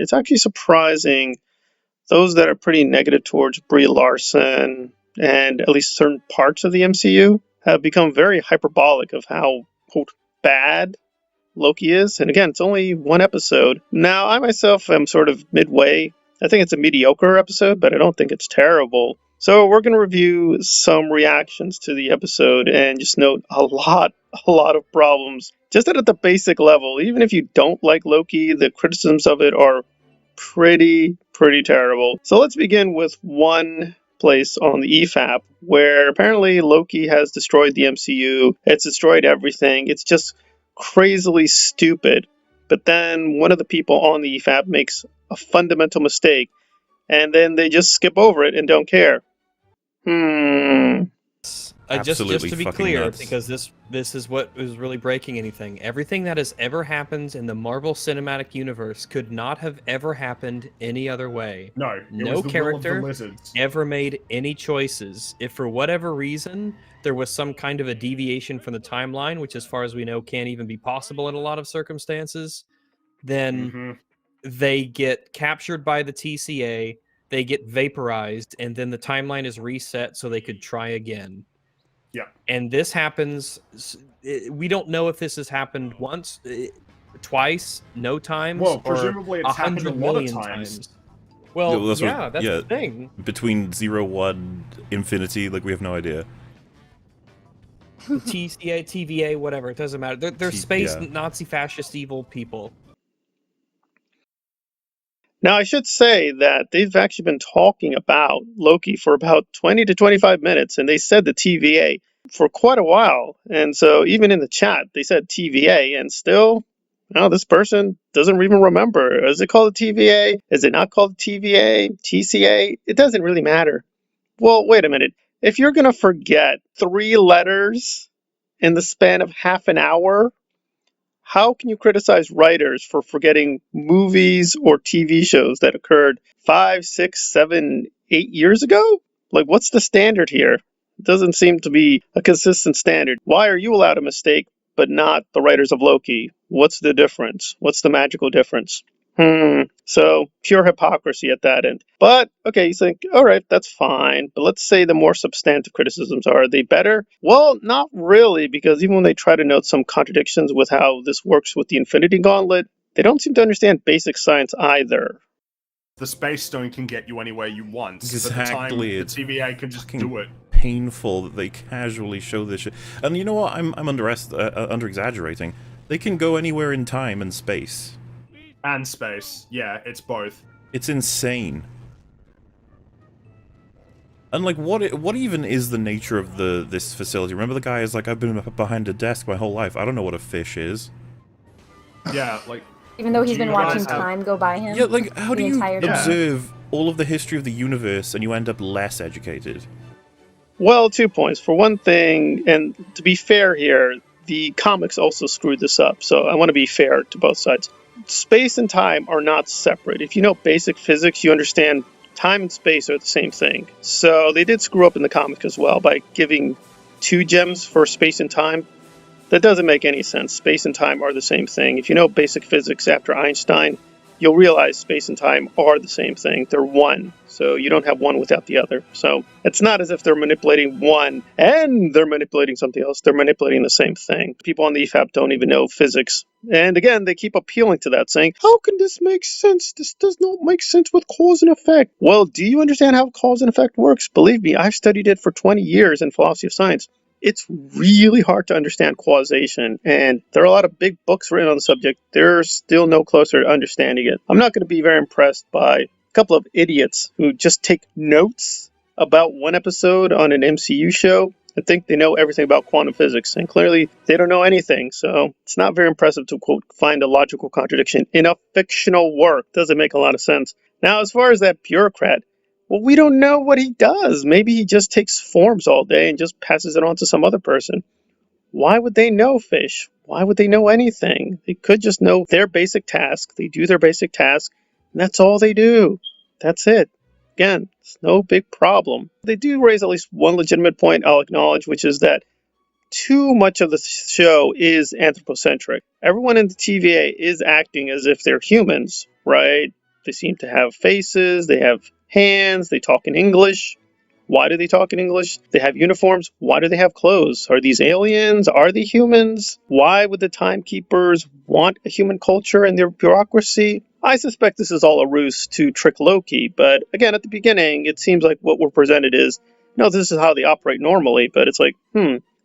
it's actually surprising those that are pretty negative towards Brie Larson and at least certain parts of the MCU have become very hyperbolic of how, quote, bad Loki is. And again, it's only one episode. Now, I myself am sort of midway. I think it's a mediocre episode, but I don't think it's terrible. So we're going to review some reactions to the episode and just note a lot of problems. Just at the basic level, even if you don't like Loki, the criticisms of it are pretty terrible. So let's begin with one place on the EFAP where apparently Loki has destroyed the MCU. It's destroyed everything. It's just crazily stupid. But then one of the people on the EFAP makes a fundamental mistake and then they just skip over it and don't care. Just to be clear, nuts. because this is what is really breaking anything. Everything that has ever happened in the Marvel Cinematic Universe could not have ever happened any other way. No character ever made any choices. If for whatever reason there was some kind of a deviation from the timeline, which as far as we know can't even be possible in a lot of circumstances, then they get captured by the TCA, they get vaporized, and then the timeline is reset so they could try again. Yeah. And this happens, we don't know if this has happened once, twice, no times, well, presumably it's happened a lot of times. Well, that's the thing. Between 0, 1, infinity, like we have no idea. TCA, TVA, whatever, it doesn't matter. They're space Nazi fascist evil people. Now, I should say that they've actually been talking about Loki for about 20 to 25 minutes, and they said the TVA for quite a while. And so even in the chat, they said TVA, and still, this person doesn't even remember. Is it called a TVA? Is it not called TVA? TCA? It doesn't really matter. Well, wait a minute. If you're going to forget 3 letters in the span of half an hour, how can you criticize writers for forgetting movies or TV shows that occurred 5, 6, 7, 8 years ago? Like, what's the standard here? It doesn't seem to be a consistent standard. Why are you allowed a mistake, but not the writers of Loki? What's the difference? What's the magical difference? So pure hypocrisy at that end. But, okay, you think, all right, that's fine. But let's say the more substantive criticisms are they better? Well, not really, because even when they try to note some contradictions with how this works with the Infinity Gauntlet, they don't seem to understand basic science either. The Space Stone can get you anywhere you want. Exactly. But the TVA can just do it. Painful that they casually show this shit. And you know what? I'm under-exaggerating. They can go anywhere in time and space. And space. Yeah, it's both. It's insane. And like, what even is the nature of this facility? Remember the guy is like, I've been behind a desk my whole life. I don't know what a fish is. Yeah, like... Even though he's been watching time go by him? Yeah, like, how do you observe all of the history of the universe and you end up less educated? Well, 2 points. For one thing, and to be fair here, the comics also screwed this up, so I want to be fair to both sides. Space and time are not separate. If you know basic physics, you understand time and space are the same thing. So they did screw up in the comic as well by giving 2 gems for space and time. That doesn't make any sense. Space and time are the same thing. If you know basic physics after Einstein, you'll realize space and time are the same thing. They're one. So you don't have one without the other. So it's not as if they're manipulating one and they're manipulating something else. They're manipulating the same thing. People on the EFAP don't even know physics. And again, they keep appealing to that, saying, how can this make sense? This does not make sense with cause and effect. Well, do you understand how cause and effect works? Believe me, I've studied it for 20 years in philosophy of science. It's really hard to understand causation, and there are a lot of big books written on the subject. They're still no closer to understanding it. I'm not going to be very impressed by a couple of idiots who just take notes about one episode on an MCU show and think they know everything about quantum physics, and clearly they don't know anything, so it's not very impressive to, quote, find a logical contradiction in a fictional work. Doesn't make a lot of sense. Now, as far as that bureaucrat, well, we don't know what he does. Maybe he just takes forms all day and just passes it on to some other person. Why would they know fish? Why would they know anything? They could just know their basic task. They do their basic task, and that's all they do. That's it. Again, it's no big problem. They do raise at least one legitimate point I'll acknowledge, which is that too much of the show is anthropocentric. Everyone in the TVA is acting as if they're humans, right? They seem to have faces, they have hands, they talk in English. Why do they talk in English? They have uniforms. Why do they have clothes? Are these aliens? Are they humans? Why would the timekeepers want a human culture and their bureaucracy? I suspect this is all a ruse to trick Loki, but again, at the beginning, it seems like what we're presented is, no, this is how they operate normally, but it's like,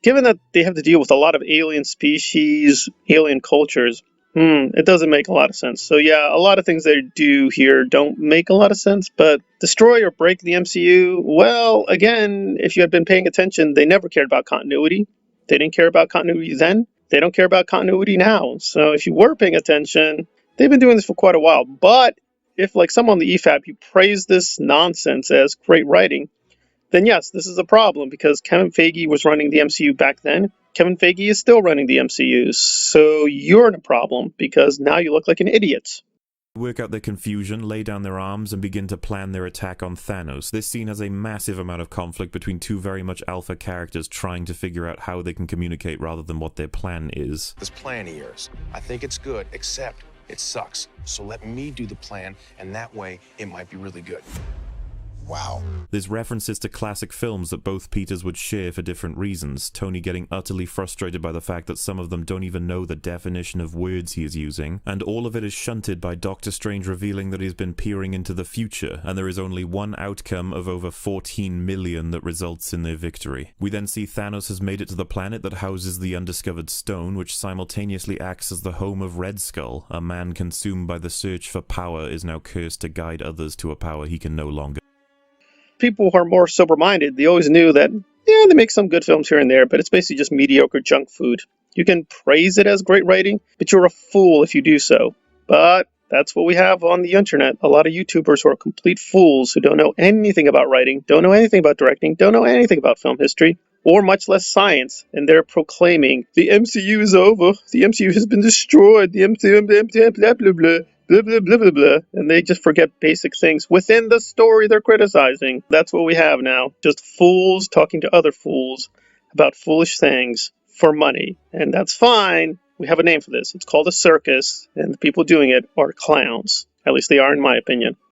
given that they have to deal with a lot of alien species, alien cultures, it doesn't make a lot of sense. So yeah, a lot of things they do here don't make a lot of sense, but destroy or break the MCU, well, again, if you had been paying attention, they never cared about continuity. They didn't care about continuity then. They don't care about continuity now. So if you were paying attention, they've been doing this for quite a while. But if, like some on the EFAP, you praise this nonsense as great writing, then yes, this is a problem because Kevin Feige was running the MCU back then. Kevin Feige is still running the MCU, so you're in a problem because now you look like an idiot. Work out their confusion, lay down their arms, and begin to plan their attack on Thanos. This scene has a massive amount of conflict between two very much alpha characters trying to figure out how they can communicate rather than what their plan is. This plan of yours, I think it's good, except it sucks. So let me do the plan, and that way it might be really good. Wow. There's references to classic films that both Peters would share for different reasons, Tony getting utterly frustrated by the fact that some of them don't even know the definition of words he is using, and all of it is shunted by Doctor Strange revealing that he's been peering into the future, and there is only one outcome of over 14 million that results in their victory. We then see Thanos has made it to the planet that houses the undiscovered stone, which simultaneously acts as the home of Red Skull. A man consumed by the search for power is now cursed to guide others to a power he can no longer. People who are more sober-minded, they always knew that, yeah, they make some good films here and there, but it's basically just mediocre junk food. You can praise it as great writing, but you're a fool if you do so. But that's what we have on the internet. A lot of YouTubers who are complete fools who don't know anything about writing, don't know anything about directing, don't know anything about film history, or much less science, and they're proclaiming, the MCU is over, the MCU has been destroyed, the MCU, blah, blah, blah. Blah, blah, blah, blah, blah, and they just forget basic things within the story they're criticizing. That's what we have now. Just fools talking to other fools about foolish things for money. And that's fine. We have a name for this. It's called a circus, and the people doing it are clowns. At least they are, in my opinion.